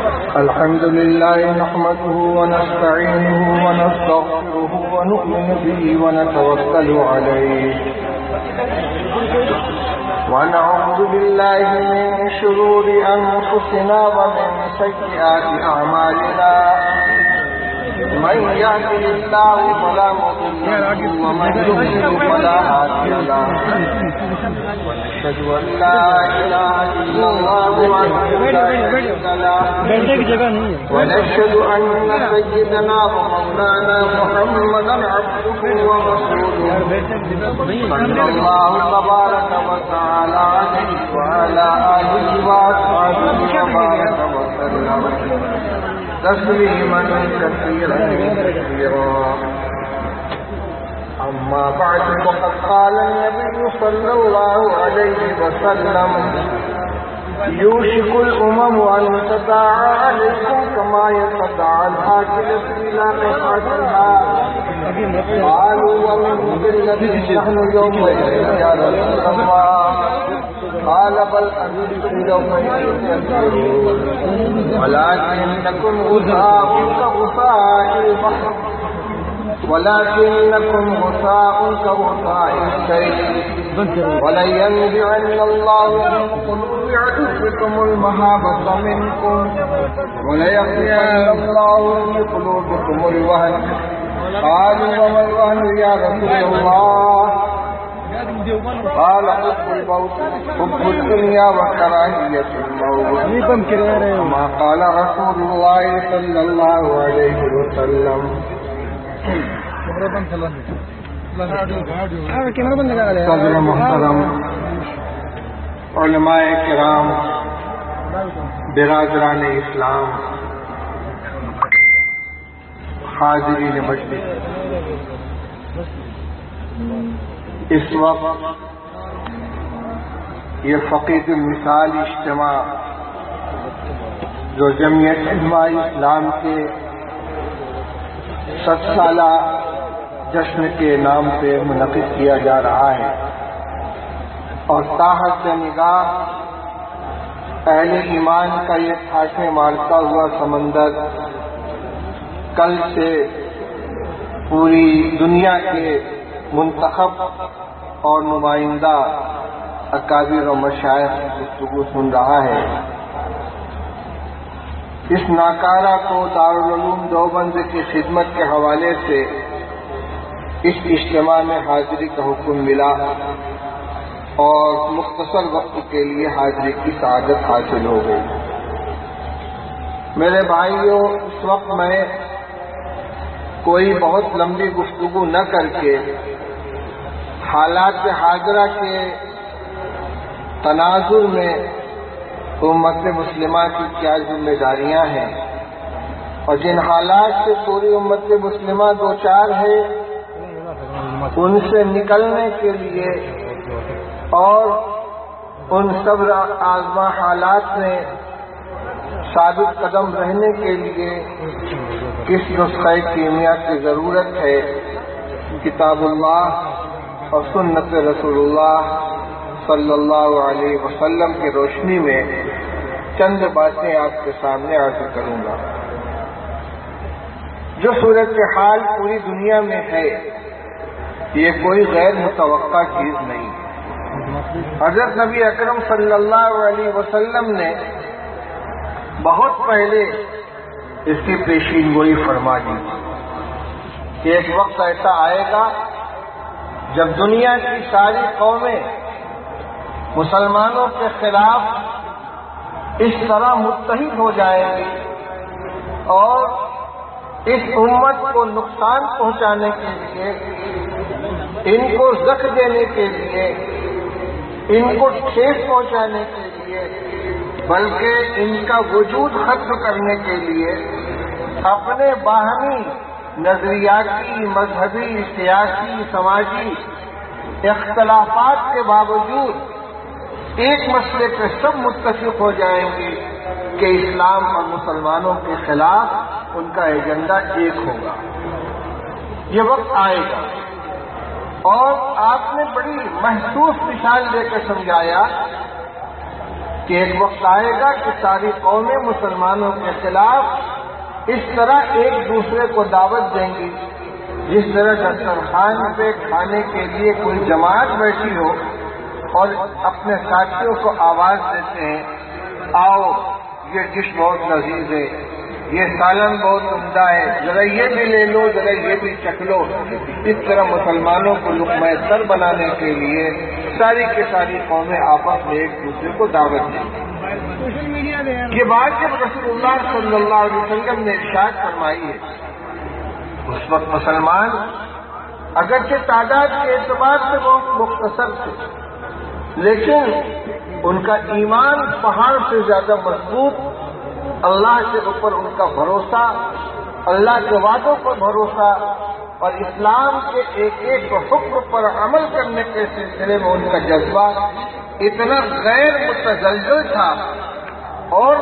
الحمد لله نحمده ونستعينه ونستغفره ونؤمن به ونتوكل عليه ونعوذ بالله من شرور أنفسنا ومن سيئات أعمالنا من يهده الله فلا مضل له ومن يضلل فلا هادي له ونشهد أن لا إله إلا الله وحده لا شريك له ونشهد أن سيدنا ومولانا محمدا عبده ورسوله صلى الله تبارك وتعالى عليه وعلى آله وأصحابه وبارك وسلم تسليما كثيرا كثيرا. أما بعد فقد قال النبي صلى الله عليه وسلم يوشك الأمم أن تداعى عليكم كما يتداعى الآكلة إلى قطعتها. قالوا ومن قلة نحن يومئذ يا رسول الله؟ قال بل أنتم يومئذ تنظرون ولكنكم غثاء كغثاء البحر السيل ولينزعن الله من قلوب عدوكم المهابة منكم وليقذفن الله في قلوبكم الوهن. قالوا وما الوهن يا رسول الله؟ قال حب الدنيا وكراهية الموت كما قال رسول الله صلى الله عليه وسلم. صدر محترم علماء کرام، برادران اسلام، حاضرین مجلس، اس وقت یہ فقید المثال اجتماع جو جمعیت علماء اسلام کے 7 سالہ جشن کے نام سے منعقد کیا جا رہا ہے، اور تاحت نگاہ اہل ایمان کا یہ تھاشے مارتا ہوا سمندر کل سے پوری دنیا کے منتخب اور نمائندہ اکابر و مشائخ کی گفتگو سن رہا ہے. اس ناکارہ کو دارالعلوم دیوبند کی خدمت کے حوالے سے اس اجتماع میں حاضری کا حکم ملا اور مختصر وقت کے لیے حاضری کی سعادت حاصل ہو گئی. میرے بھائیوں، اس وقت میں کوئی بہت لمبی گفتگو نہ کر کے حالات حاضرہ کے تناظر میں امت مسلمہ کی کیا ذمہ داریاں ہیں اور جن حالات سے پوری امت مسلمہ دوچار ہے ان سے نکلنے کے لیے اور ان صبر آزما حالات میں ثابت قدم رہنے کے لیے کس نسخہ کیمیا کی ضرورت ہے، کتاب اللہ اور سنت رسول اللہ صلی اللہ علیہ وسلم کی روشنی میں چند باتیں آپ کے سامنے عرض کروں گا. جو صورتحال پوری دنیا میں ہے یہ کوئی غیر متوقع چیز نہیں. حضرت نبی اکرم صلی اللہ علیہ وسلم نے بہت پہلے اس کی پیشین گوئی فرما دی کہ ایک وقت ایسا آئے گا جب دنیا کی ساری قومیں مسلمانوں کے خلاف اس طرح متحد ہو جائیں گی اور اس امت کو نقصان پہنچانے کے لیے، ان کو زخم دینے کے لیے، ان کو ٹھیس پہنچانے کے لیے، بلکہ ان کا وجود ختم کرنے کے لیے اپنے باہمی نظریاتی، مذہبی، سیاسی، سماجی اختلافات کے باوجود ایک مسئلے پہ سب متفق ہو جائیں گے کہ اسلام اور مسلمانوں کے خلاف ان کا ایجنڈا ایک ہوگا. یہ وقت آئے گا اور آپ نے بڑی محسوس مثال دے کے سمجھایا کہ ایک وقت آئے گا کہ ساری قومیں مسلمانوں کے خلاف اس طرح ایک دوسرے کو دعوت دیں گی جس طرح دسترخوان پہ کھانے کے لیے کوئی جماعت بیٹھی ہو اور اپنے ساتھیوں کو آواز دیتے ہیں، آؤ یہ ڈش بہت لذیذ ہے، یہ سالن بہت عمدہ ہے، ذرا یہ بھی لے لو، ذرا یہ بھی چکھ لو۔ اس طرح مسلمانوں کو لقمہ سر بنانے کے لیے ساری کی ساری قومیں آپس میں ایک دوسرے کو دعوت دیں۔ یہ بات جب رسول اللہ صلی اللہ علیہ وسلم نے ارشاد فرمائی ہے، اس وقت مسلمان اگرچہ تعداد کے اعتبار سے بہت مختصر تھے، لیکن ان کا ایمان پہاڑ سے زیادہ مضبوط، اللہ کے اوپر ان کا بھروسہ، اللہ کے وعدوں پر بھروسہ، اور اسلام کے ایک ایک حکم پر عمل کرنے کے سلسلے میں ان کا جذبہ اتنا غیر متزلزل تھا، اور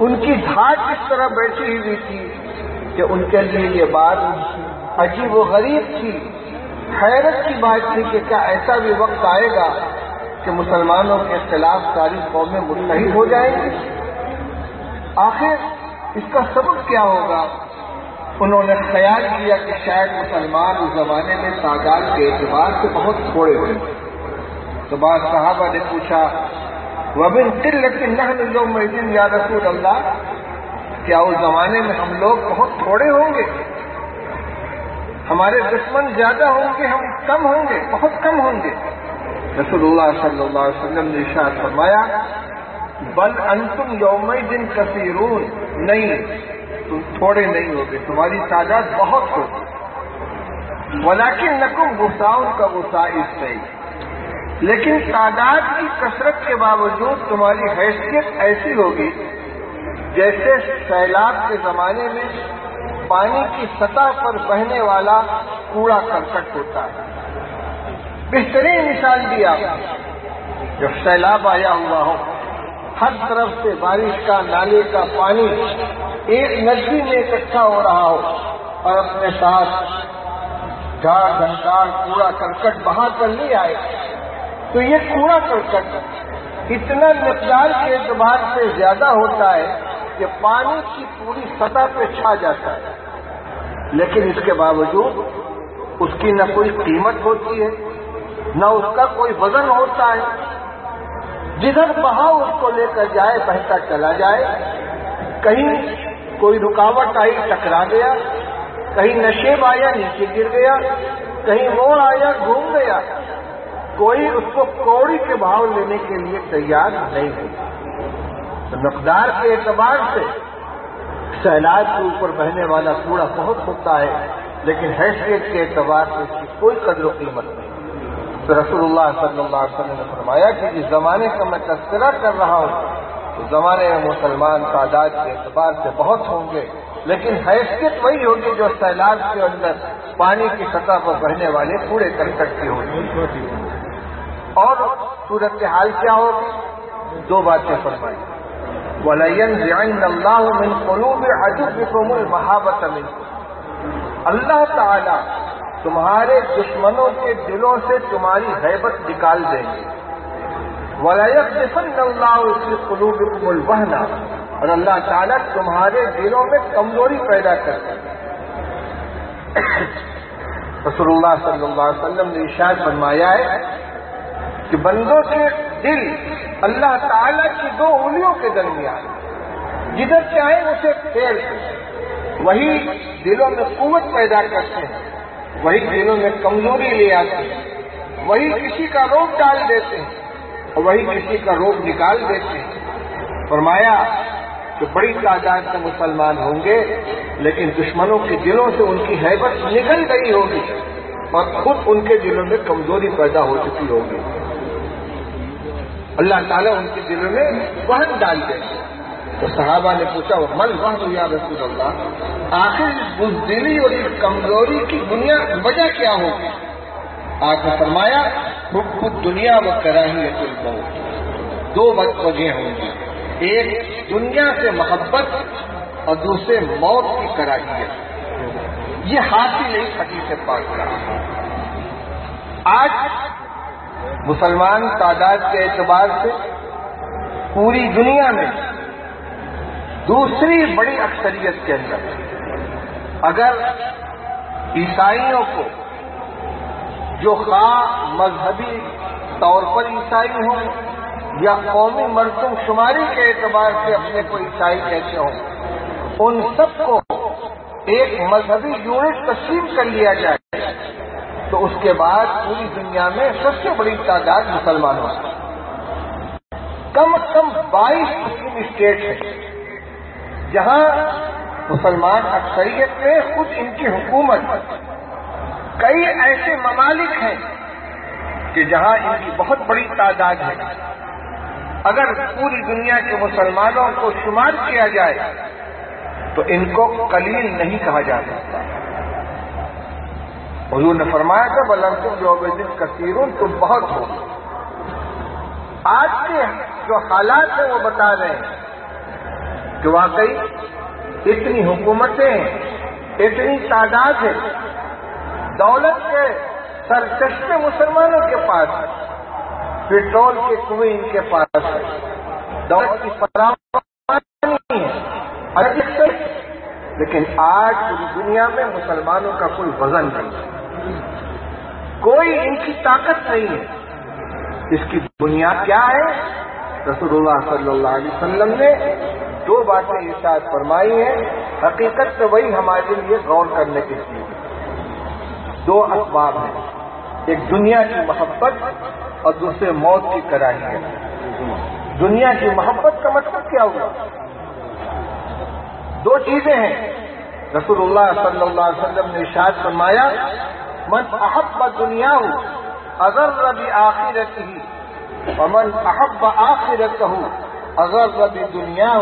ان کی دھاڑ اس طرح بیٹھی ہوئی تھی کہ ان کے لیے یہ بات عجیب و غریب تھی، حیرت کی بات تھی کہ کیا ایسا بھی وقت آئے گا کہ مسلمانوں کے خلاف ساری قومیں متحد ہو جائیں گی؟ آخر اس کا سبب کیا ہوگا؟ انہوں نے خیال کیا کہ شاید مسلمان اس زمانے میں تعداد کے اعتبار سے بہت تھوڑے ہوئے۔ تو بعض صحابہ نے پوچھا، وَمِن قِلَّةٍ نَحْنُ يَوْمَئِذٍ یا رسول اللہ، کیا اس زمانے میں ہم لوگ بہت تھوڑے ہوں گے؟ ہمارے دشمن زیادہ ہوں گے، ہم کم ہوں گے، بہت کم ہوں گے؟ رسول اللہ صلی اللہ علیہ وسلم نے ارشاد فرمایا، بل انتم یومئذ کثیرون، نہیں تم تھوڑے نہیں ہوگے، تمہاری تعداد بہت ہوگی، ولکنکم غثاء کغثاء السیل، لیکن تعداد کی کثرت کے باوجود تمہاری حیثیت ایسی ہوگی جیسے سیلاب کے زمانے میں پانی کی سطح پر بہنے والا کوڑا کرکٹ ہوتا ہے۔ بہترین مثال دی آپ نے، جب سیلاب آیا ہوا ہو، ہر طرف سے بارش کا نالے کا پانی ایک ندی میں اکٹھا ہو رہا ہو اور اپنے ساتھ جھاڑ جھنکار کوڑا کرکٹ بہا کر لے آئے، تو یہ کوڑا کرکٹ اتنا مقدار کے اعتبار سے زیادہ ہوتا ہے کہ پانی کی پوری سطح پہ چھا جاتا ہے، لیکن اس کے باوجود اس کی نہ کوئی قیمت ہوتی ہے، نہ اس کا کوئی وزن ہوتا ہے، جدھر بہاؤ اس کو لے کر جائے بہتا چلا جائے، کہیں کوئی رکاوٹ آئی ٹکرا گیا، کہیں نشیب آیا نیچے گر گیا، کہیں موڑ آیا گھوم گیا، کوئی اس کو کوڑی کے بھاؤ لینے کے لیے تیار نہیں ہوتا۔ مقدار کے اعتبار سے سیلاب کے اوپر بہنے والا کوڑا بہت ہوتا ہے، لیکن حیثیت کے اعتبار سے اس کی کوئی قدر و قیمت نہیں۔ تو رسول اللہ صلی اللہ علیہ وسلم نے فرمایا کہ جس زمانے کا میں تذکرہ کر رہا ہوں، اس زمانے میں مسلمان تعداد کے اعتبار سے بہت ہوں گے، لیکن حیثیت وہی ہوگی جو سیلاب کے اندر پانی کی سطح پر بہنے والے کوڑے کرکٹ کی ہوگی۔ اور صورتحال کیا ہوگی؟ دو باتیں فرمائی، وَلَيَنزِعَنَّ اللَّهُ مِنْ قُلُوبِ عَدُوِّكُمُ الْمَحَابَّةَ مِنْكُمْ، اللہ تعالی تمہارے دشمنوں کے دلوں سے تمہاری ہیبت نکال دیں گے، وَلَيَقْذِفَنَّ اللَّهُ فِي قُلُوبِكُمُ الْوَهْنَ، اور اللہ تعالیٰ تمہارے دلوں میں کمزوری پیدا کر دیں گے۔ رسول اللہ صلی اللہ علیہ وسلم نے ارشاد فرمایا ہے کہ بندوں کے دل اللہ تعالیٰ کی دو انگلیوں کے درمیان، جدھر چاہیں اسے پھیر دیں، وہی دلوں میں قوت پیدا کرتے ہیں، وہی دلوں میں کمزوری لے آتے ہیں، وہی کسی کا روگ ڈال دیتے ہیں اور وہی کسی کا روگ نکال دیتے ہیں۔ فرمایا کہ بڑی تعداد میں مسلمان ہوں گے، لیکن دشمنوں کے دلوں سے ان کی ہیبت نکل گئی ہوگی اور خود ان کے دلوں میں کمزوری پیدا ہو چکی ہوگی۔ اللہ تعالیٰ ان کے دلوں میں وہن ڈال دے۔ تو صحابہ نے پوچھا، مل وہن یا رسول اللہ، آخر اس بزدلی اور اس کمزوری کی وجہ کیا ہوگی؟ آپ نے فرمایا، حب الدنیا و کراہیت الموت، دو وجہ ہوں گی، ایک دنیا سے محبت اور دوسرے موت کی کراہیت۔ یہ حاصل نہیں حدیث پاک کا۔ آج مسلمان تعداد کے اعتبار سے پوری دنیا میں دوسری بڑی اکثریت کے اندر اگر عیسائیوں کو، جو خواہ مذہبی طور پر عیسائی ہوں یا قومی مردم شماری کے اعتبار سے اپنے کو عیسائی کہتے ہوں، ان سب کو ایک مذہبی یونٹ تسلیم کر لیا جائے تو اس کے بعد پوری دنیا میں سب سے بڑی تعداد مسلمانوں کی، کم از کم 22 مسلم اسٹیٹ ہیں جہاں مسلمان اکثریت میں خود ان کی حکومت، کئی ایسے ممالک ہیں کہ جہاں ان کی بہت بڑی تعداد ہے۔ اگر پوری دنیا کے مسلمانوں کو شمار کیا جائے تو ان کو قلیل نہیں کہا جا سکتا۔ حضور نے فرمایا تھا بلنتم یومئذ کثیرون، تم بہت ہو۔ آج کے جو حالات ہیں وہ بتا رہے ہیں کہ واقعی اتنی حکومتیں، اتنی تعداد ہے، دولت کے سرچشمے مسلمانوں کے پاس ہے، پیٹرول کے کنویں ان کے پاس ہے، دولت کی فراوانی ہے، لیکن آج پوری دنیا میں مسلمانوں کا کوئی وزن نہیں، کوئی ان کی طاقت نہیں ہے۔ اس کی بنیاد کیا ہے؟ رسول اللہ صلی اللہ علیہ وسلم نے 2 باتیں ارشاد فرمائی ہیں، حقیقت سے وہی ہمارے لیے غور کرنے کی چیز۔ 2 اسباب ہیں، ایک دنیا کی محبت اور دوسرے موت کی کراہیت۔ دنیا کی محبت کا مطلب کیا ہوا؟ 2 چیزیں ہیں۔ رسول اللہ صلی اللہ علیہ وسلم نے ارشاد فرمایا من احب دنیاہ اغر بآخرتہ ومن احب آخرتہ اغر بدنیاہ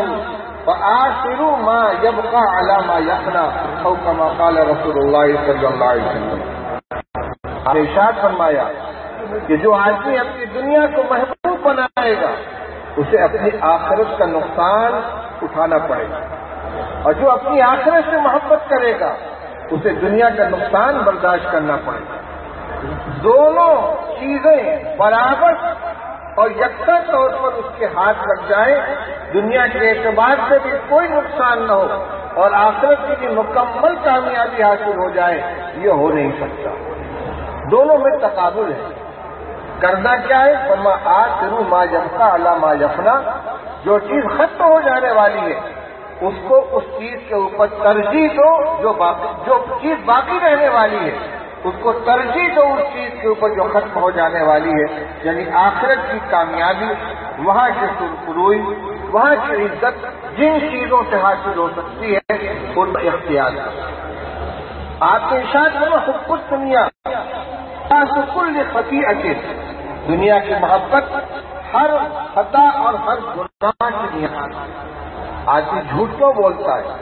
فآخر ما يبقى على ما يفنى او كما قال رسول اللہ صلی اللہ علیہ وسلم۔ آپ نے ارشاد فرمایا کہ جو آدمی اپنی دنیا کو محبوب بنائے گا اسے اپنی آخرت کا نقصان اٹھانا پڑے گا، اور جو اپنی آخرت سے محبت کرے گا اسے دنیا کا نقصان برداشت کرنا پڑے گا۔ دونوں چیزیں برابر اور یکساں طور پر اس کے ہاتھ لگ جائیں، دنیا کے اعتبار سے بھی کوئی نقصان نہ ہو اور آخرت کی بھی مکمل کامیابی حاصل ہو جائے، یہ ہو نہیں سکتا۔ دونوں میں تقابل ہے۔ کرنا کیا ہے؟ فرما آخر ما یبقى علی ما یفنی، جو چیز ختم ہو جانے والی ہے اس کو اس چیز کے اوپر ترجیح دو، جو چیز باقی رہنے والی ہے اس کو ترجیح دو اس چیز کے اوپر جو ختم ہو جانے والی ہے، یعنی آخرت کی کامیابی، وہاں کی سرخروئی، وہاں کی عزت جن چیزوں سے حاصل ہو سکتی ہے ان کا اختیار کرو۔ آپ کے ارشاد ہے حب الدنیا کل خطیئۃ، دنیا کی محبت ہر خطا اور ہر گناہ کی نہایت۔ آدمی جھوٹ کیوں بولتا ہے؟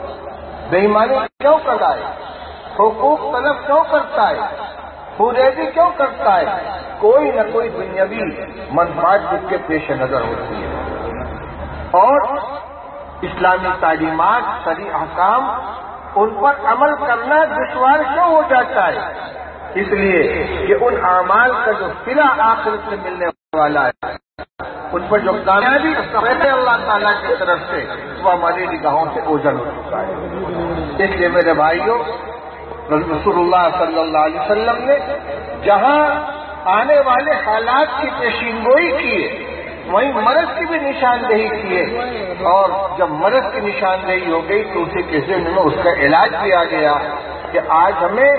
بے ایمانی کیوں کرتا ہے؟ حقوق طلب کیوں کرتا ہے؟ خوریزی کیوں کرتا ہے؟ کوئی نہ کوئی دنیاوی منفعت جس کے پیش نظر ہوتی ہے، اور اسلامی تعلیمات، شرعی احکام، ان پر عمل کرنا دشوار کیوں ہو جاتا ہے؟ اس لیے کہ ان اعمال کا جو صلہ آخرت سے ملنے والا ہے، ان پر جو کامیابی پہلے اللہ تعالیٰ کی طرف سے وہ ہماری نگاہوں سے اوجھل ہو چکا ہے۔ اس لیے میرے بھائیوں، رسول اللہ صلی اللہ علیہ وسلم نے جہاں آنے والے حالات کی پیشین گوئی کی ہے وہیں مرض کی بھی نشاندہی کی ہے، اور جب مرض کی نشاندہی ہو گئی تو اسی کے ذمن میں اس کا علاج بھی آ گیا کہ آج ہمیں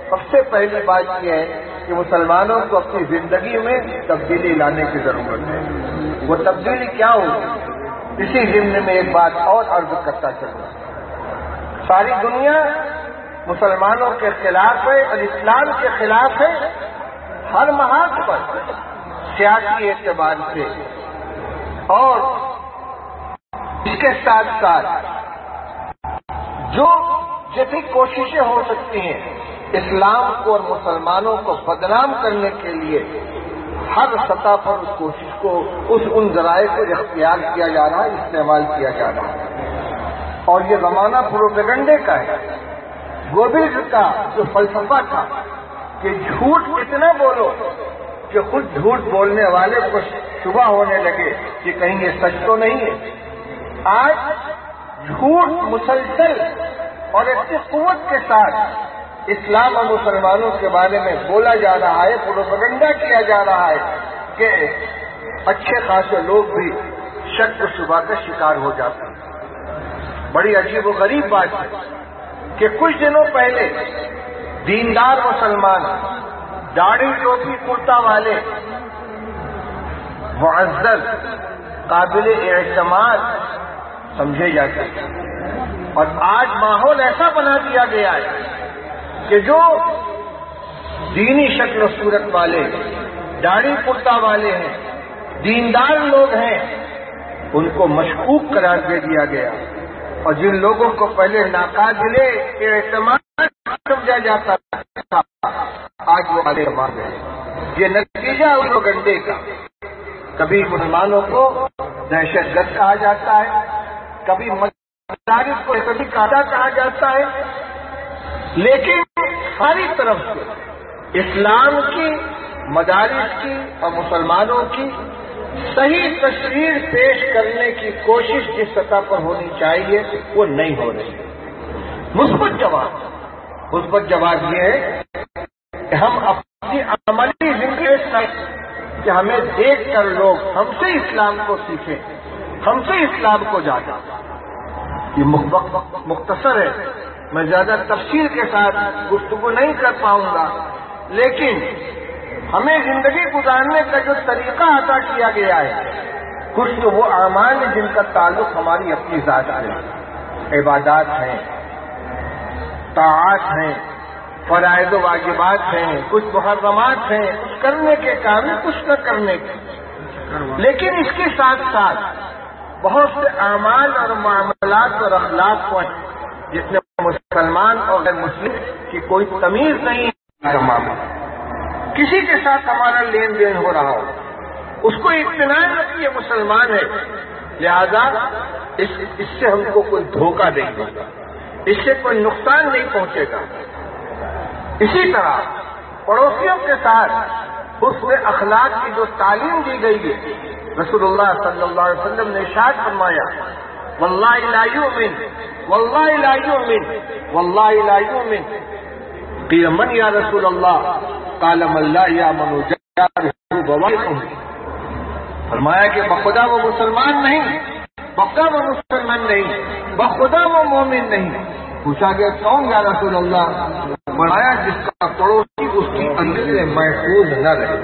سب سے پہلی بات یہ ہے کہ مسلمانوں کو اپنی زندگی میں تبدیلی لانے کی ضرورت ہے۔ وہ تبدیلی کیا ہوگی؟ اسی ضمن میں ایک بات اور عرض کرتا چلوں، ساری دنیا مسلمانوں کے خلاف ہے اور اسلام کے خلاف ہے ہر محاذ پر، سیاسی اعتبار سے، اور اس کے ساتھ ساتھ جو جتنی کوششیں ہو سکتی ہیں اسلام کو اور مسلمانوں کو بدنام کرنے کے لیے ہر سطح پر اس کوشش کو، ان ذرائع کو اختیار کیا جا رہا ہے، استعمال کیا جا رہا ہے، اور یہ زمانہ پروپیگنڈے کا ہے۔ گوبلز کا جو فلسفہ تھا کہ جھوٹ اتنا بولو کہ خود جھوٹ بولنے والے کو شبہ ہونے لگے کہ کہیں یہ سچ تو نہیں ہے۔ آج جھوٹ مسلسل اور اتنی قوت کے ساتھ اسلام اور مسلمانوں کے بارے میں بولا جا رہا ہے، پروپیگنڈا کیا جا رہا ہے کہ اچھے خاصے لوگ بھی شک و شبہ کا شکار ہو جاتے ہیں۔ بڑی عجیب و غریب بات ہے کہ کچھ دنوں پہلے دیندار مسلمان، داڑھی ٹوپی کرتا والے، معزز، قابل اعتماد سمجھے جاتے ہیں، اور آج ماحول ایسا بنا دیا گیا ہے کہ جو دینی شکل و صورت والے، داڑھی کرتا والے ہیں، دیندار لوگ ہیں، ان کو مشکوک قرار دے دیا گیا، اور جن لوگوں کو پہلے ناقابل اعتماد سمجھا جاتا تھا آج وہ اعتماد ہے۔ یہ نتیجہ پروپیگنڈے کا، کبھی مسلمانوں کو دہشت گرد کہا جاتا ہے، کبھی مدارس کو کبھی قاعدہ کہا جاتا ہے، لیکن ساری طرف سے اسلام کی، مدارس کی اور مسلمانوں کی صحیح تصویر پیش کرنے کی کوشش جس سطح پر ہونی چاہیے وہ نہیں ہو رہی۔ مثبت جواب یہ ہے کہ ہم اپنی عملی زندگی میں کہ ہمیں دیکھ کر لوگ ہم سے اسلام کو سیکھیں، ہم سے اسلام کو جانا۔ یہ مختصر ہے، میں زیادہ تفصیل کے ساتھ گفتگو نہیں کر پاؤں گا، لیکن ہمیں زندگی گزارنے کا جو طریقہ عطا کیا گیا ہے، کچھ تو وہ اعمال ہیں جن کا تعلق ہماری اپنی ذات سے، عبادات ہیں، طاعات ہیں، فرائض و واجبات ہیں، کچھ محرمات ہیں، کچھ کرنے کے کام ہیں، کچھ نہ کرنے کے، لیکن اس کے ساتھ ساتھ بہت سے اعمال اور معاملات اور اخلاق کو جس میں مسلمان اور غیر مسلم کی کوئی تمیز نہیں ہے، معاملہ کسی کے ساتھ ہمارا لین دین ہو رہا ہو، اس کو اطمینان ہے کہ یہ مسلمان ہے، لہذا اس سے ہم کو کوئی دھوکہ نہیں ہوگا، اس سے کوئی نقصان نہیں پہنچے گا۔ اسی طرح پڑوسیوں کے ساتھ حسن اخلاق کی جو تعلیم دی گئی ہے، رسول اللہ صلی اللہ علیہ وسلم نے ارشاد فرمایا، واللہ لا یؤمن، واللہ لا یؤمن، واللہ لا یؤمن، قیل من یا رسول اللہ، قال من لا یامن جارہ بوائقہ، فرمایا کہ بخدا وہ مسلمان نہیں، بخدا وہ مسلمان نہیں، بخدا وہ مومن نہیں۔ پوچھا گیا کون یا رسول اللہ؟ فرمایا جس کا پڑوسی اس کی اندر سے محفوظ نہ رہے۔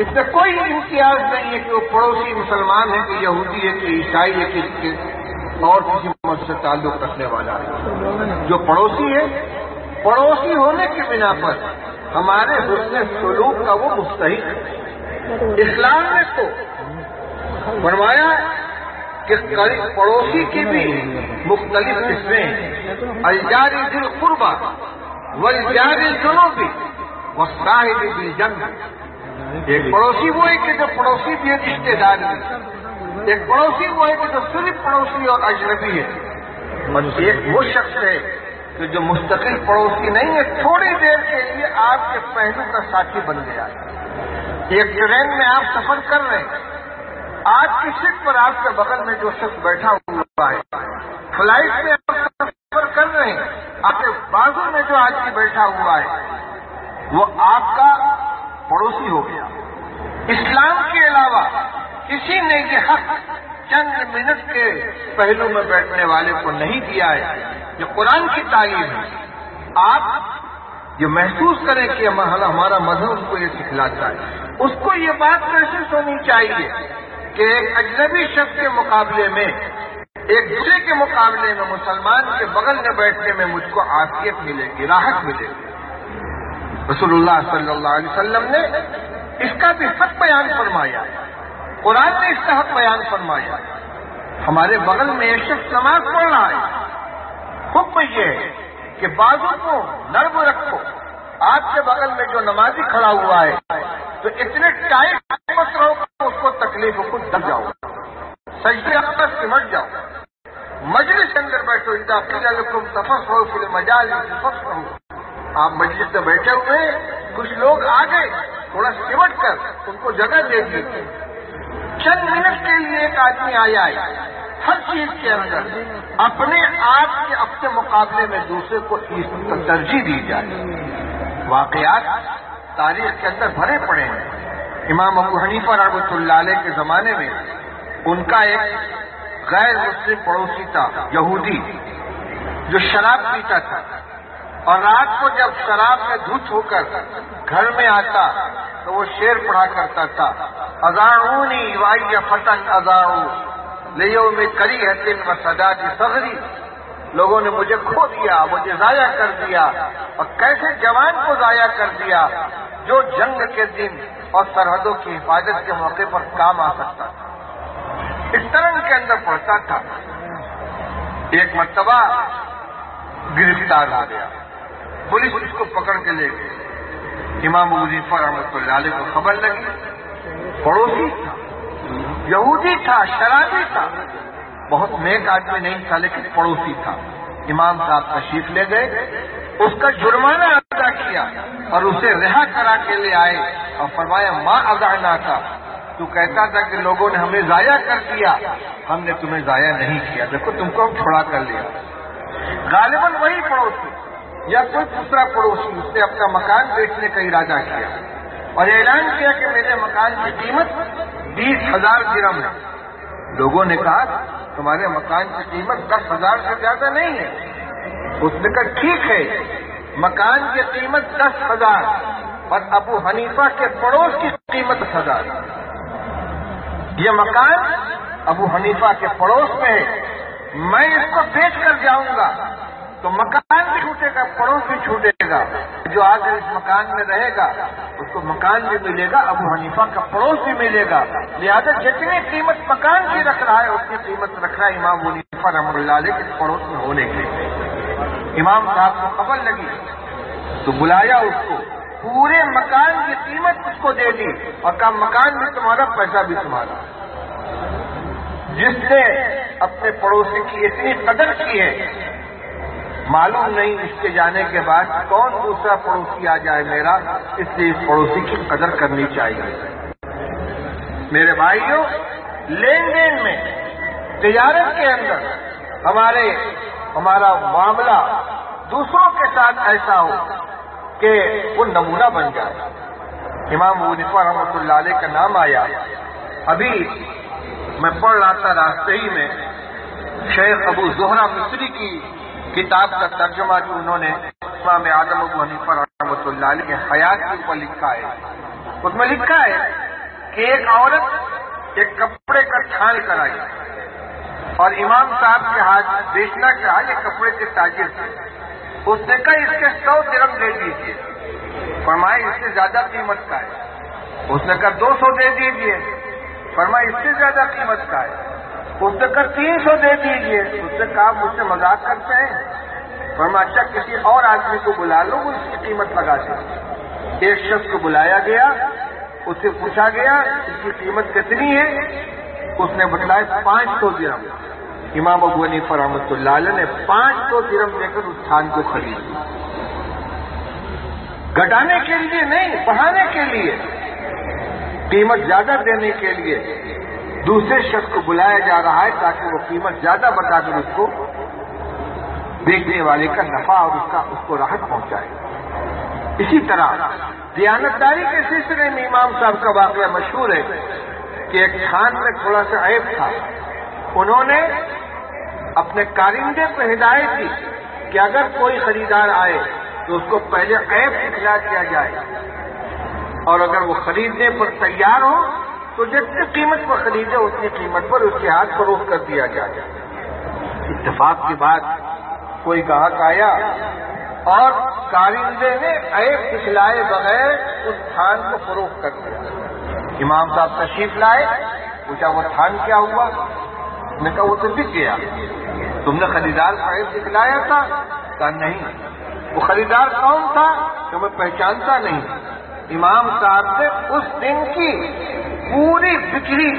اس میں کوئی امتیاز نہیں ہے کہ وہ پڑوسی مسلمان ہے کہ یہودی ہے کہ عیسائی ہے کہ اور کسی مذہب سے تعلق رکھنے والا ہے، جو پڑوسی ہے، پڑوسی ہونے کی بنا پر ہمارے حسن سلوک کا وہ مستحق ہے۔ اسلام نے تو فرمایا کہ پڑوسی کی بھی مختلف قسمیں ہیں، الجار ذی القربى والجار الجنب والصاحب بالجنب۔ ایک پڑوسی وہ ہے کہ جو پڑوسی بھی ہے، رشتے دار بھی، ایک پڑوسی وہ ہے کہ جو صرف پڑوسی اور اجنبی ہے، اور ایک وہ شخص ہے کہ جو مستقل پڑوسی نہیں ہے، تھوڑی دیر کے لیے آپ کے پہلو کا ساتھی بن گیا ہے۔ ایک ٹرین میں آپ سفر کر رہے ہیں، آپ کی سیٹ پر آپ کے بغل میں جو شخص بیٹھا ہوا ہے، فلائٹ میں آپ سفر کر رہے ہیں، آپ کے بازو میں جو آدمی بیٹھا ہوا ہے وہ آپ کا پڑوسی ہو گیا۔ اسلام کے علاوہ کسی نے یہ حق چند منٹ کے پہلو میں بیٹھنے والے کو نہیں دیا ہے۔ یہ قرآن کی تعلیم ہے۔ آپ یہ محسوس کریں کہ ہمارا مذہب اس کو یہ سکھلاتا ہے، اس کو یہ بات محسوس ہونی چاہیے کہ ایک اجنبی شخص کے مقابلے میں، ایک دوسرے کے مقابلے میں مسلمان کے بغل میں بیٹھنے میں مجھ کو عافیت ملے گی، راحت ملے گی۔ رسول اللہ صلی اللہ علیہ وسلم نے اس کا بھی حق بیان فرمایا، قرآن نے اس کا حق بیان فرمایا۔ ہمارے بغل میں ایک شخص نماز پڑھ رہا ہے، حکم یہ ہے کہ بازو کو نرم رکھو۔ آپ کے بغل میں جو نمازی کھڑا ہوا ہے تو اتنے ٹائٹ مت رہو کہ اس کو تکلیف کو دب جاؤ، سجدے اندر سمٹ جاؤ۔ مجلس کے اندر بیٹھو، اذا قیل لکم تفصحوا فی المجالس فافصحوا۔ آپ مجلس میں بیٹھے ہوئے، کچھ لوگ آ گئے، تھوڑا سمٹ کر ان کو جگہ دے دیجیے. چند منٹ کے لیے ایک آدمی آیا ہے، ہر چیز کے اندر اپنے آپ کے اپنے مقابلے میں دوسرے کو ترجیح دی جائے. واقعات تاریخ کے اندر بھرے پڑے ہیں. امام ابو حنیفہ رحمۃ اللہ علیہ کے زمانے میں ان کا ایک غیر مسلم پڑوسی تھا، یہودی، جو شراب پیتا تھا، اور رات کو جب شراب میں دھت ہو کر گھر میں آتا تو وہ شعر پڑھا کرتا تھا، اذاعونی وای فتن اذاعو لیوم کریہۃ وسداد صغری. لوگوں نے مجھے کھو دیا، مجھے ضائع کر دیا، اور کیسے جوان کو ضائع کر دیا جو جنگ کے دن اور سرحدوں کی حفاظت کے موقع پر کام آ سکتا تھا. اس طرح کے اندر پڑھتا تھا. ایک مرتبہ گرفتار ہو گیا، پولیس اس کو پکڑ کے لے گئی. امام ابو حنیفہ رحمۃ اللہ علیہ کو خبر لگی. پڑوسی تھا، یہودی تھا، شرابی تھا، بہت نیک آدمی نہیں تھا لیکن پڑوسی تھا. امام صاحب تشریف لے گئے، اس کا جرمانہ ادا کیا اور اسے رہا کرا کے لے آئے اور فرمایا ما اذعنا تھا، تو کہتا تھا کہ لوگوں نے ہمیں ضائع کر دیا، ہم نے تمہیں ضائع نہیں کیا، دیکھو تم کو ہم چھڑا کر لیا. غالباً وہی پڑوسی یا کوئی دوسرا پڑوسی اس نے اپنا مکان بیچنے کا ارادہ کیا اور اعلان کیا کہ میرے مکان کی قیمت 20,000 درہم ہے. لوگوں نے کہا تمہارے مکان کی قیمت 10,000 سے زیادہ نہیں ہے. اس نے کہا ٹھیک ہے، مکان کی قیمت 10,000 اور ابو حنیفہ کے پڑوس کی قیمت 10,000. یہ مکان ابو حنیفہ کے پڑوس میں ہے، میں اس کو بیچ کر جاؤں گا تو مکان بھی چھوٹے گا، پڑوس بھی چھوٹے گا. جو آ کر اس مکان میں رہے گا اس کو مکان بھی ملے گا، ابو حنیفہ کا پڑوس بھی ملے گا. لہٰذا جتنی قیمت مکان کی رکھ رہا ہے اتنی قیمت رکھ رہا ہے امام ابو حنیفہ رحمۃ اللہ علیہ کے پڑوس میں ہونے کے. امام صاحب کو خبر لگی تو بلایا اس کو، پورے مکان کی قیمت اس کو دے دی اور کہا مکان بھی تمہارا، پیسہ بھی تمہارا. جس نے اپنے پڑوسی کی اتنی قدر کی ہے، معلوم نہیں اس کے جانے کے بعد کون دوسرا پڑوسی آ جائے میرا، اس لیے اس پڑوسی کی قدر کرنی چاہیے. میرے بھائیوں، لین دین میں، تجارت کے اندر ہمارا معاملہ دوسروں کے ساتھ ایسا ہو کہ وہ نمونہ بن جائے. امام ابو حنیفہ رحمۃ اللہ علیہ کا نام آیا. ابھی میں پڑھ رہا تھا راستے ہی میں شیخ ابو زہرہ مصری کی کتاب کا ترجمہ جو انہوں نے امام اعظم ابو حنیفہ رحمۃ اللہ علیہ کے حیات کے اوپر لکھا ہے. اس میں لکھا ہے کہ ایک عورت ایک کپڑے کا تھان کرائی اور امام صاحب کے ہاتھ بیچنا چاہا، یہ کپڑے کے تاجر تھے. اس نے کہا اس کے 100 درہم دے دیجیے. فرمایا اس سے زیادہ قیمت کا ہے. اس نے کہا 200 دے دیجیے. فرمایا اس سے زیادہ قیمت کا ہے. اس نے کہا 300 دے دیجیے. اس نے کہا مجھ سے مذاق کرتے ہیں. فرمایا اچھا کسی اور آدمی کو بلا لو، وہ اس کی قیمت لگا دے. ایک شخص کو بلایا گیا، اس سے پوچھا گیا اس کی قیمت کتنی ہے. اس نے بتلایا 500 درہم. امام ابو حنیفہ رحمۃ اللہ علیہ نے 500 درہم دے کر اس تھان کو خرید لی. گھٹانے کے لیے نہیں، بڑھانے کے لیے، قیمت زیادہ دینے کے لیے دوسرے شخص کو بلایا جا رہا ہے تاکہ وہ قیمت زیادہ بتا کر اس کو بیچنے والے کا نفع اور اس کو راحت پہنچائے. اسی طرح دیانتداری کے سلسلے میں امام صاحب کا واقعہ مشہور ہے کہ ایک تھان میں تھوڑا سا عیب تھا. انہوں نے اپنے کارندے کو ہدایت دی کہ اگر کوئی خریدار آئے تو اس کو پہلے عیب دکھلا دیا جائے اور اگر وہ خریدنے پر تیار ہو تو جتنی قیمت پر خریدے اتنی قیمت پر اس کے ہاتھ فروخت کر دیا جائے. اتفاق کے بعد کوئی گاہک آیا اور کارندے نے عیب دکھلائے بغیر اس تھان کو فروخت کر دیا. امام صاحب تشریف لائے، پوچھا وہ تھان کیا ہوا؟ نے کہا وہ تو بک گیا. تم نے خریدار کا عیب دکھلایا تھا؟ کہا نہیں. وہ خریدار کون تھا کہ میں پہچانتا نہیں. امام صاحب نے اس دن کی پوری بکری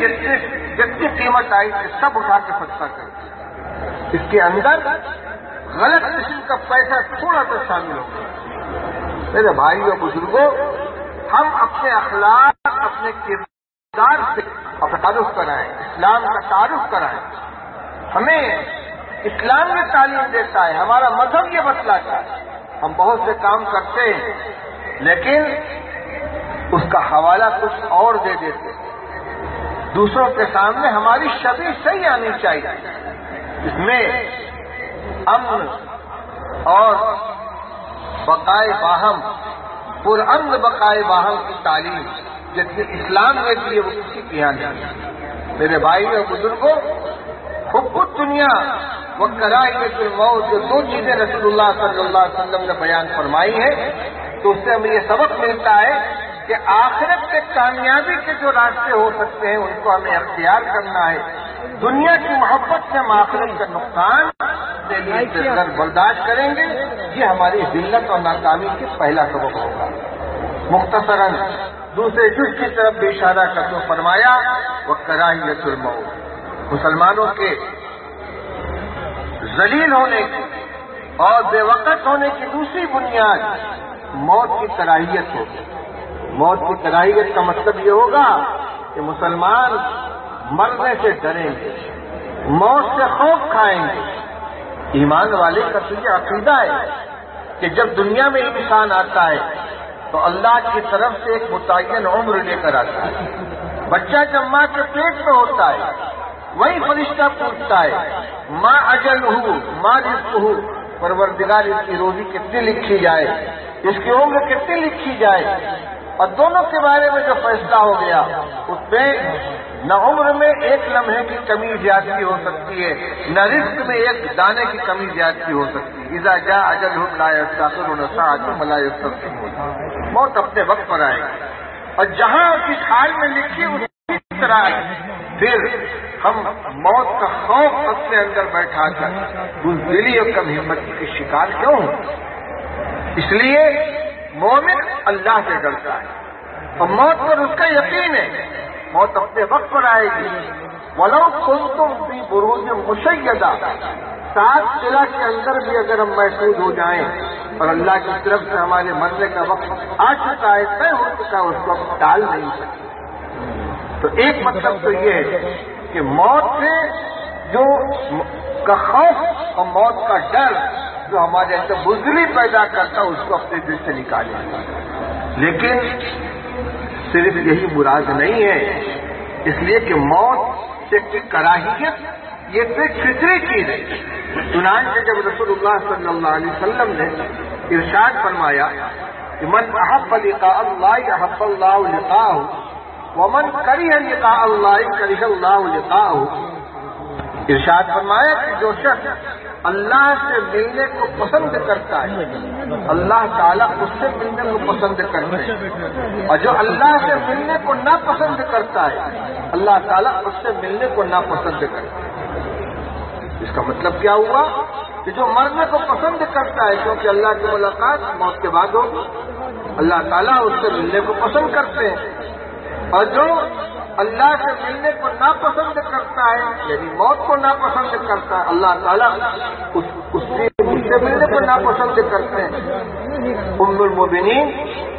جتنی قیمت آئی تھی سب اٹھا کے صدقہ کر دیا. اس کے اندر غلط قسم کا پیسہ تھوڑا سا شامل ہو گیا. میرے بھائی اور بزرگوں، ہم اپنے اخلاق، اپنے کردار سے تعارف کرائیں، اسلام کا تعارف کرائیں۔ ہمیں اسلام یہ تعلیم دیتا ہے، ہمارا مذہب یہ بتلاتا ہے۔ ہم بہت سے کام کرتے ہیں لیکن اس کا حوالہ کچھ اور دے دیتے ہیں۔ دوسروں کے سامنے ہماری شبیہ صحیح آنی چاہیے، اس میں امن اور بقائے باہم، پرامن بقائے باہم کی تعلیم جتنی اسلام نے دی ہے وہ کسی کی یہاں نہیں۔ میرے بھائی اور بزرگوں، حب الدنیا و کراہیت الموت، جو دو چیزیں رسول اللہ صلی اللہ علیہ وسلم نے بیان فرمائی ہیں، تو اس سے ہمیں یہ سبق ملتا ہے کہ آخرت کے کامیابی کے جو راستے ہو سکتے ہیں ان کو ہمیں اختیار کرنا ہے۔ دنیا کی محبت سے ہم آخرت کا نقصان اگر برداشت کریں گے، یہ ہماری ذلت اور ناکامی کی پہلا سبب ہوگا۔ مختصراً دوسرے جز کی طرف بھی اشارہ کر تو فرمایا وَكَرَاهِيَةُ الْمَوْتِ، مسلمانوں کے ذلیل ہونے کی اور بے وقت ہونے کی دوسری بنیاد موت کی کراہیت ہوگی۔ موت کی کراہیت کا مطلب یہ ہوگا کہ مسلمان مرنے سے ڈریں گے، موت سے خوف کھائیں گے۔ ایمان والے کا تو یہ عقیدہ ہے کہ جب دنیا میں انسان آتا ہے تو اللہ کی طرف سے ایک متعین عمر لے کر آتا ہے۔ بچہ جب ماں کے پیٹ میں ہوتا ہے وہی فرشتہ پوچھتا ہے ماں اجل ہو، ماں رزق ہو، پروردگار اس کی روزی کتنی لکھی جائے، اس کی عمر کتنی لکھی جائے۔ اور دونوں کے بارے میں جو فیصلہ ہو گیا اس میں نہ عمر میں ایک لمحے کی کمی زیادتی ہو سکتی ہے، نہ رزق میں ایک دانے کی کمی زیادتی ہو سکتی ہے۔ اذا جاء اجلهم لا يستأخرون ساعة ولا يستقدمون، موت اپنے وقت پر آئے گی اور جہاں کس حال میں لکھی اسی طرح پھر ہم موت کا خوف اپنے اندر بیٹھا کر بزدلی اور کم ہمتی کے شکار کیوں ہوں؟ اس لیے مومن اللہ سے ڈرتا ہے اور موت پر اس کا یقین ہے، موت اپنے وقت پر آئے گی۔ وَلَوْ كُنْتُمْ فِي بُرُوجٍ مُشَيَّدَةٍ، سات قلعہ کے اندر بھی اگر ہم محفوظ ہو جائیں اور اللہ کی طرف سے ہمارے مرنے کا وقت آ چکا ہے، طے ہو چکا ہے، اس کو ہم ٹال نہیں سکتے۔ تو ایک مطلب تو یہ ہے کہ موت سے جو کا خوف اور موت کا ڈر جو ہمارے اندر بزدلی پیدا کرتا ہے اس کو اپنے دل سے نکالیں۔ لیکن صرف یہی مراد نہیں ہے، اس لیے کہ موت سے کراہیت یہ تو فطری چیز ہے۔ چنانچہ جب رسول اللہ صلی اللہ علیہ وسلم نے ارشاد فرمایا کہ من احب لقاء اللہ احب اللہ لقاءہ ومن کرہ لقاء اللہ کرہ اللہ لقاءہ، ارشاد فرمایا کہ جو شخص اللہ سے ملنے کو پسند کرتا ہے اللہ تعالیٰ اس سے ملنے کو پسند کرتے ہیں، اور جو اللہ سے ملنے کو ناپسند کرتا ہے اللہ تعالیٰ اس سے ملنے کو ناپسند کرتا ہے۔ اس کا مطلب کیا ہوا کہ جو مرنے کو پسند کرتا ہے کیونکہ اللہ کی ملاقات موت کے بعد ہوگی، اللہ تعالیٰ اس سے ملنے کو پسند کرتے ہیں، اور جو اللہ سے ملنے کو ناپسند کرتا ہے یعنی موت کو ناپسند کرتا ہے اللہ تعالیٰ اس سے ملنے کو ناپسند کرتے ہیں۔ ام المؤمنین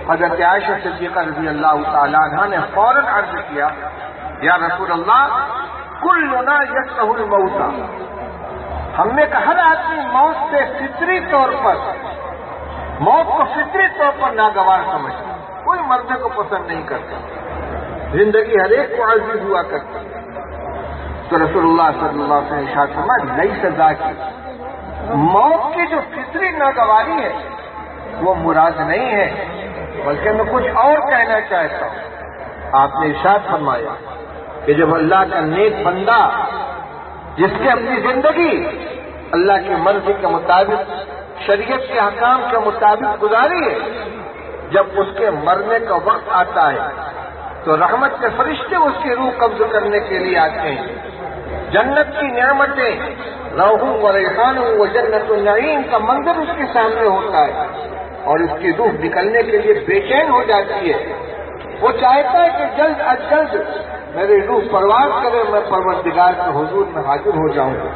حضرت عائشہ صدیقہ رضی اللہ تعالیٰ عنہا نے فوراً عرض کیا یا رسول اللہ کلنا یکرہ الموت، ہم میں کہ ہر آدمی موت سے فطری طور پر موت کو فطری طور پر ناگوار سمجھتا، کوئی مرنے کو پسند نہیں کرتا، زندگی ہر ایک کو عزیز ہوا کرتی۔ تو رسول اللہ صلی اللہ علیہ وسلم ارشاد فرمایا نئی سزا کی موت کی جو فطری ناگواری ہے وہ مراد نہیں ہے، بلکہ میں کچھ اور کہنا چاہتا ہوں۔ آپ نے ارشاد فرمایا کہ جب اللہ کا نیک بندہ جس نے اپنی زندگی اللہ کی مرضی کے مطابق شریعت کے احکام کے مطابق گزاری ہے، جب اس کے مرنے کا وقت آتا ہے تو رحمت کے فرشتے اس کی روح قبض کرنے کے لیے آتے ہیں، جنت کی نعمتیں روح و ریحان و جنت النعیم کا منظر اس کے سامنے ہوتا ہے اور اس کی روح نکلنے کے لیے بے چین ہو جاتی ہے، وہ چاہتا ہے کہ جلد از جلد میری روح پرواز کرے، میں پروردگار کے حضور میں حاضر ہو جاؤں گا۔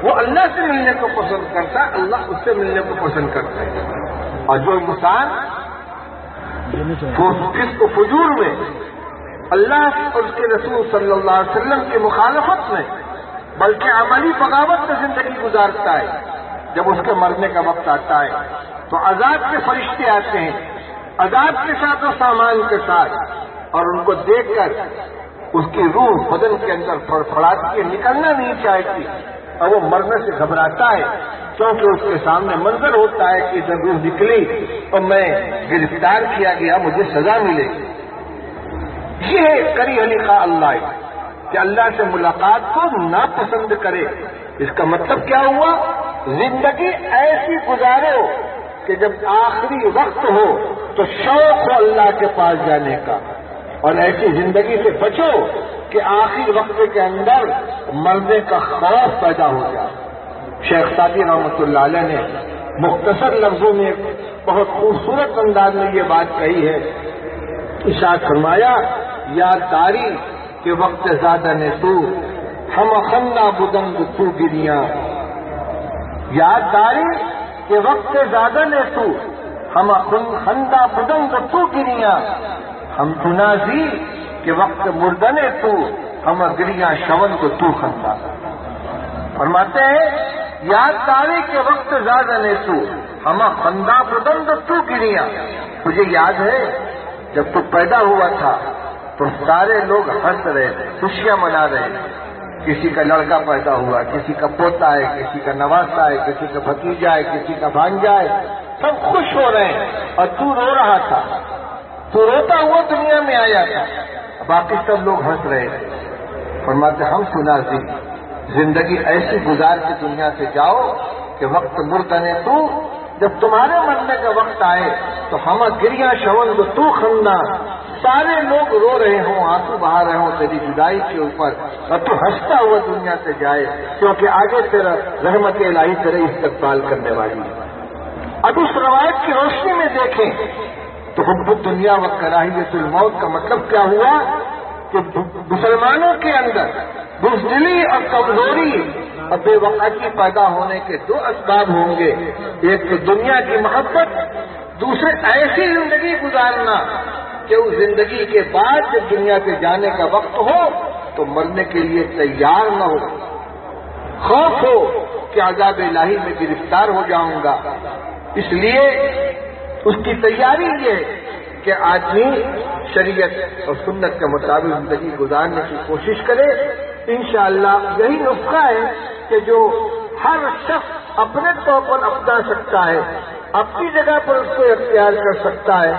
وہ اللہ سے ملنے کو پسند کرتا ہے، اللہ اس سے ملنے کو پسند کرتا ہے، اور جو انسان فسق و فجور میں، اللہ اور اس کے رسول صلی اللہ علیہ وسلم کی مخالفت میں، بلکہ عملی بغاوت میں زندگی گزارتا ہے، جب اس کے مرنے کا وقت آتا ہے تو عذاب کے فرشتے آتے ہیں، عذاب کے ساتھ و سامان کے ساتھ، اور ان کو دیکھ کر اس کی روح بدن کے اندر فڑفڑاتی ہے، نکلنا نہیں چاہتی، اور وہ مرنے سے گھبراتا ہے، کیونکہ اس کے سامنے منظر ہوتا ہے کہ جب روح نکلی اور میں گرفتار کیا گیا، مجھے سزا ملے گی۔ یہ کری لقاء اللہ، کہ اللہ سے ملاقات کو ناپسند کرے۔ اس کا مطلب کیا ہوا؟ زندگی ایسی گزارو کہ جب آخری وقت ہو تو شوق ہو اللہ کے پاس جانے کا، اور ایسی زندگی سے بچو کہ آخری وقت کے اندر مرنے کا خوف پیدا ہو جائے۔ شیخ سعدی رحمۃ اللہ علیہ نے مختصر لفظوں میں بہت خوبصورت انداز میں یہ بات کہی ہے، ارشاد فرمایا، یاد داری کہ وقت زیادہ نے تو ہم خندہ بدنگ تو گریاں، یاد داری کہ وقت زیادہ نے تو ہم خندہ بدنگ تو گریاں، ہم تنازی کہ وقت مردنے تو ہم گریاں شون کو تو خندہ۔ فرماتے ہیں یاد داری کے وقت زیادہ نے تو ہم خندہ بدنگ تو گریاں۔ تجھے یاد ہے جب تو پیدا ہوا تھا تو سارے لوگ ہنس رہے تھے، خوشیاں منا رہے تھے، کسی کا لڑکا پیدا ہوا، کسی کا پوتا ہے، کسی کا نواسا ہے، کسی کا بھتیجا ہے، کسی کا بھانجا ہے، سب خوش ہو رہے ہیں، اور تو رو رہا تھا، تو روتا ہوا دنیا میں آیا تھا، باقی سب لوگ ہنس رہے تھے۔ فرماتے ہم سناسی، زندگی ایسی گزار کے دنیا سے جاؤ کہ وقت مردنے تو جب تمہارے مرنے کا وقت آئے تو ہم گریاں شون کو تو خندہ، سارے لوگ رو رہے ہوں، آنسو بہا رہے ہوں تیری جدائی کے اوپر، اور تو ہنستا ہوا دنیا سے جائے، کیونکہ آگے تیرا رحمت الہی تیرے استقبال کرنے والی ہے۔ اب اس روایت کی روشنی میں دیکھیں تو حب الدنیا و کراہیت الموت کا مطلب کیا ہوا کہ مسلمانوں کے اندر بزدلی اور کمزوری اور بے وقتی پیدا ہونے کے دو اسباب ہوں گے، ایک تو دنیا کی محبت، دوسرے ایسی زندگی گزارنا کہ اس زندگی کے بعد جب دنیا سے جانے کا وقت ہو تو مرنے کے لیے تیار نہ ہو، خوف ہو کہ عذاب الہی میں گرفتار ہو جاؤں گا۔ اس لیے اس کی تیاری یہ کہ آدمی شریعت اور سنت کے مطابق زندگی گزارنے کی کوشش کرے۔ انشاءاللہ یہی نسخہ ہے کہ جو ہر شخص اپنے طور پر اپنا سکتا ہے، اپنی جگہ پر اس کو اختیار کر سکتا ہے۔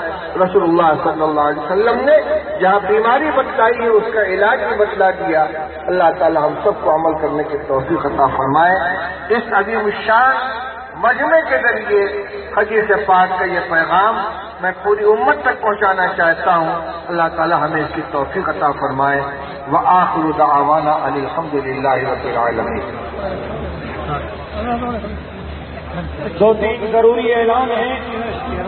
رسول اللہ صلی اللہ علیہ وسلم نے جہاں بیماری بتلائی ہے اس کا علاج بھی بتلا دیا۔ اللہ تعالی ہم سب کو عمل کرنے کی توفیق عطا فرمائے۔ اس عظیم الشان مجمع کے ذریعے حدیث پاک کا یہ پیغام میں پوری امت تک پہنچانا چاہتا ہوں۔ اللہ تعالی ہمیں اس کی توفیق عطا فرمائے۔ وآخر دعوانا ان الحمد للہ رب العالمین۔ دو تین ضروری اعلان ہیں۔